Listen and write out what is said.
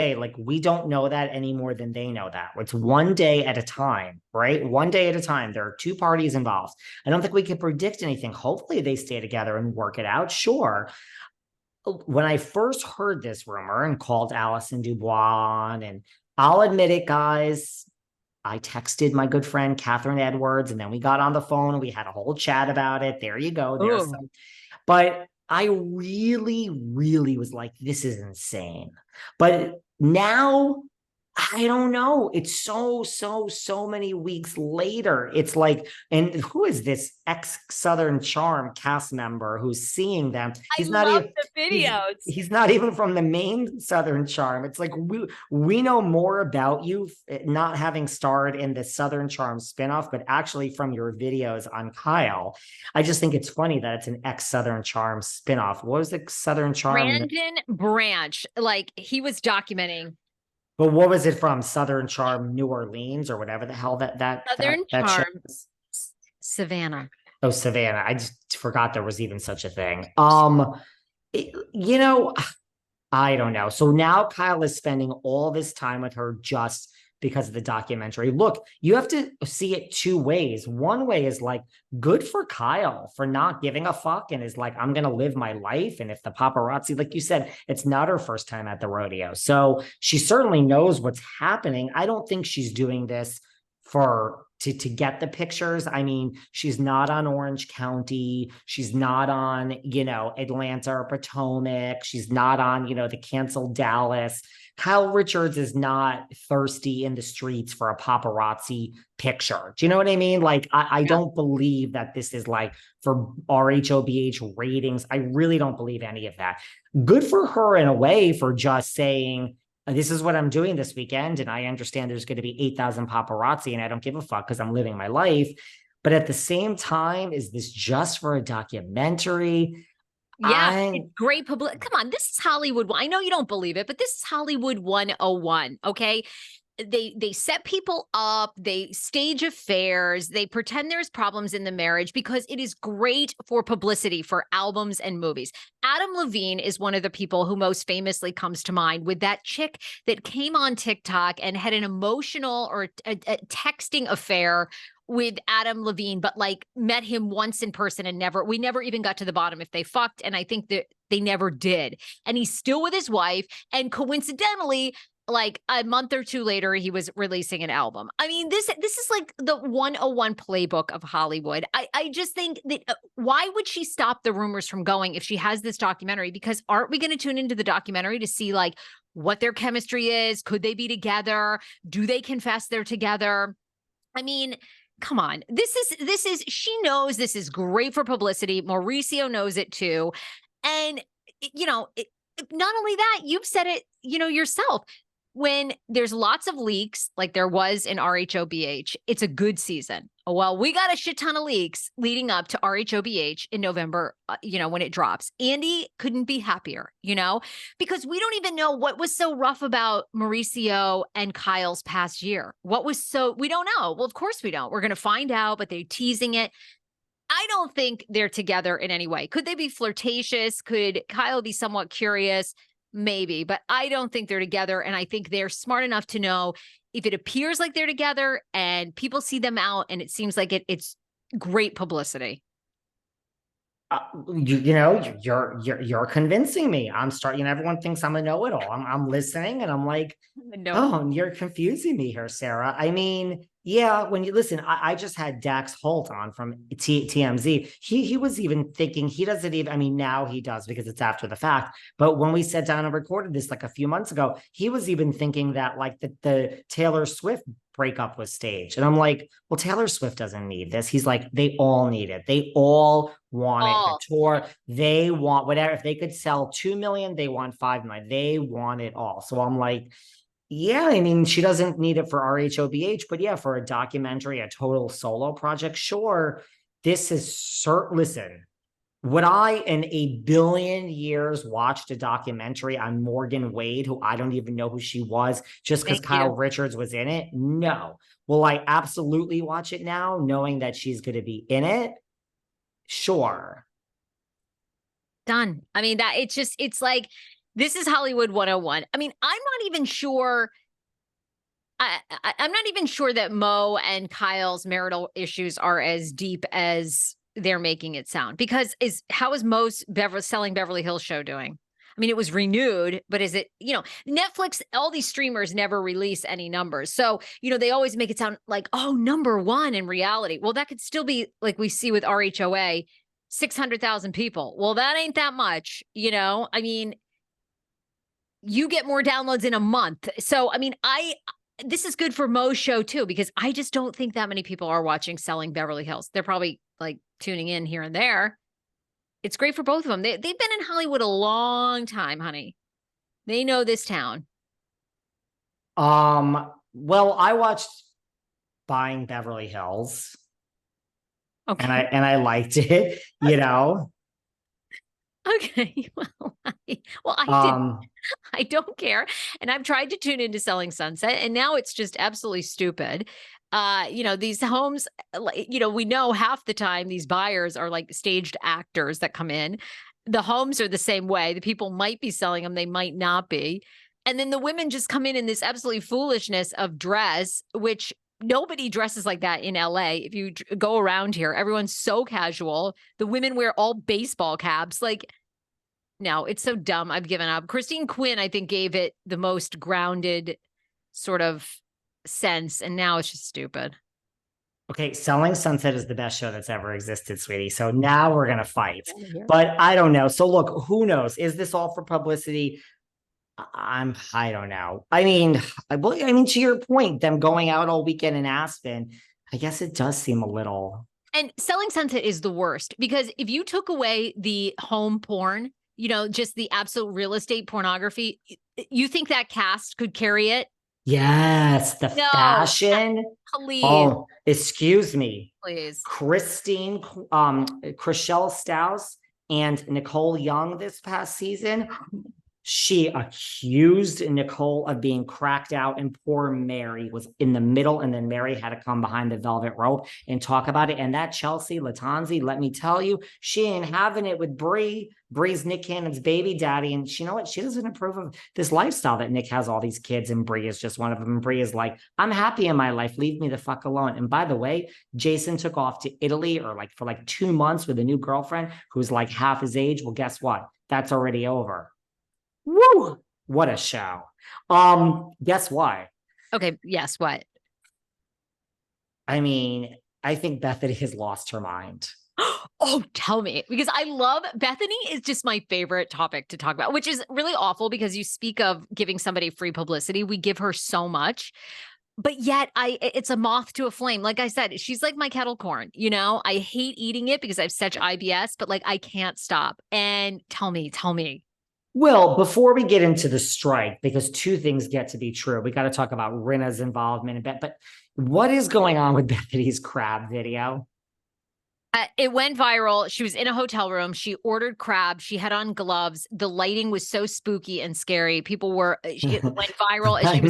day, like we don't know that any more than they know that. It's one day at a time, right? One day at a time. There are two parties involved. I don't think we can predict anything. Hopefully they stay together and work it out. Sure. When I first heard this rumor and called Allison Dubois, and I'll admit it, guys, I texted my good friend Catherine Edwards, and then we got on the phone and we had a whole chat about it. There you go. There's Oh, some, but I really, really was like, this is insane. But now I don't know. It's so many weeks later. It's like, and who is this ex-Southern Charm cast member who's seeing them? I He's not love even, the videos. he's not even from the main Southern Charm. It's like we know more about you not having starred in the Southern Charm spinoff, but actually from your videos on Kyle. I just think it's funny that it's an ex-Southern Charm spinoff. What was the Southern Charm? Brandon Branch, like he was documenting But what was it from? Southern Charm, New Orleans, or whatever the hell Southern that show Charm is? Savannah. Oh, Savannah. I just forgot there was even such a thing. You know, I don't know. So now Kyle is spending all this time with her just because of the documentary. Look, you have to see it two ways. One way is like good for Kyle for not giving a fuck and is like, I'm going to live my life. And if the paparazzi, like you said, it's not her first time at the rodeo. So she certainly knows what's happening. I don't think she's doing this for to get the pictures. I mean, she's not on Orange County. She's not on, Atlanta or Potomac. She's not on, the canceled Dallas. Kyle Richards is not thirsty in the streets for a paparazzi picture. Do you know what I mean? Like, I Yeah. don't believe that this is like for RHOBH ratings. I really don't believe any of that. Good for her in a way for just saying, this is what I'm doing this weekend. And I understand there's going to be 8,000 paparazzi and I don't give a fuck because I'm living my life. But at the same time, is this just for a documentary? Yeah, it's great public. Come on, this is Hollywood. I know you don't believe it, but this is Hollywood 101. Okay. They set people up, they stage affairs, they pretend there's problems in the marriage because it is great for publicity for albums and movies. Adam Levine is one of the people who most famously comes to mind with that chick that came on TikTok and had an emotional or a texting affair with Adam Levine, but like met him once in person and we never even got to the bottom if they fucked. And I think that they never did. And he's still with his wife. And coincidentally, like a month or two later, he was releasing an album. I mean, this is like the 101 playbook of Hollywood. I just think that why would she stop the rumors from going if she has this documentary? Because aren't we going to tune into the documentary to see like what their chemistry is? Could they be together? Do they confess they're together? I mean, come on. She knows this is great for publicity. Mauricio knows it too. And, not only that, you've said it, yourself. When there's lots of leaks, like there was in RHOBH, it's a good season. Well, we got a shit ton of leaks leading up to RHOBH in November, when it drops. Andy couldn't be happier, because we don't even know what was so rough about Mauricio and Kyle's past year. We don't know. Well, of course we don't. We're going to find out, but they're teasing it. I don't think they're together in any way. Could they be flirtatious? Could Kyle be somewhat curious? Maybe, but I don't think they're together. And I think they're smart enough to know if it appears like they're together and people see them out and it seems like it's great publicity. You're convincing me. I'm starting. Everyone thinks I'm a know-it-all. I'm listening, and I'm like, No. oh, you're confusing me here, Sarah. I mean, yeah. When you listen, I just had Dax Holt on from TMZ. He was even thinking he doesn't even. I mean, now he does because it's after the fact. But when we sat down and recorded this like a few months ago, he was even thinking that like the Taylor Swift breakup was staged. And I'm like, well, Taylor Swift doesn't need this. He's like, they all need it. They all want it. The tour, they want whatever. If they could sell 2 million, they want 5 million. They want it all. So I'm like, yeah, I mean, she doesn't need it for RHOBH, but yeah, for a documentary, a total solo project, sure. This is listen, would I in a billion years watched a documentary on Morgan Wade, who I don't even know who she was, just because Kyle Richards was in it? No. Will I absolutely watch it now, knowing that she's going to be in it? Sure. Done. I mean, it's like This is Hollywood 101. I mean, I'm not even sure. I'm not even sure that Mo and Kyle's marital issues are as deep as they're making it sound. Because how is Mo's selling Beverly Hills show doing? I mean, it was renewed, but is it, Netflix, all these streamers never release any numbers. So, they always make it sound like, oh, #1 in reality. Well, that could still be like we see with RHOA, 600,000 people. Well, that ain't that much, I mean, you get more downloads in a month. So, I mean, this is good for Mo's show too, because I just don't think that many people are watching Selling Beverly Hills. They're probably like tuning in here and there. It's great for both of them. They've been in Hollywood a long time, honey. They know this town. Well, I watched Buying Beverly Hills. Okay. And I liked it, Okay. I don't care. And I've tried to tune into Selling Sunset, and now it's just absolutely stupid. These homes, we know half the time these buyers are like staged actors that come in. The homes are the same way. The people might be selling them, they might not be. And then the women just come in this absolutely foolishness of dress, which nobody dresses like that in LA. If you go around here, everyone's so casual. The women wear all baseball caps. Like, no, it's so dumb. I've given up. Christine Quinn, I think, gave it the most grounded sort of sense, and now it's just stupid. Okay, Selling Sunset is the best show that's ever existed, sweetie. So now we're gonna fight. But I don't know. So look, who knows? Is this all for publicity? I don't know. I mean, to your point, them going out all weekend in Aspen, I guess it does seem a little. And Selling Sunset is the worst, because if you took away the home porn, just the absolute real estate pornography, you think that cast could carry it? Yes, the fashion. Please. Oh, excuse me. Please. Christelle Staus and Nicole Young this past season. She accused Nicole of being cracked out, and poor Mary was in the middle, and then Mary had to come behind the velvet rope and talk about it. And that Chelsea Latanzi, let me tell you, she ain't having it with Bree. Bree's Nick Cannon's baby daddy, and you know what? She doesn't approve of this lifestyle that Nick has all these kids, and Bree is just one of them. And Bree is like, I'm happy in my life. Leave me the fuck alone. And by the way, Jason took off to Italy for 2 months with a new girlfriend who's like half his age. Well, guess what? That's already over. Woo! What a show. Guess what? Okay, yes, what? I mean, I think Bethenny has lost her mind. Oh, tell me, because I love Bethenny is just my favorite topic to talk about, which is really awful because you speak of giving somebody free publicity. We give her so much, but yet it's a moth to a flame. Like I said, she's like my kettle corn, I hate eating it because I have such IBS, but I can't stop. And tell me. Well, before we get into the strike, because two things get to be true, we got to talk about Rinna's involvement in but what is going on with Bethenny's crab video? It went viral. She was in a hotel room. She ordered crab. She had on gloves. The lighting was so spooky and scary. It went viral as she was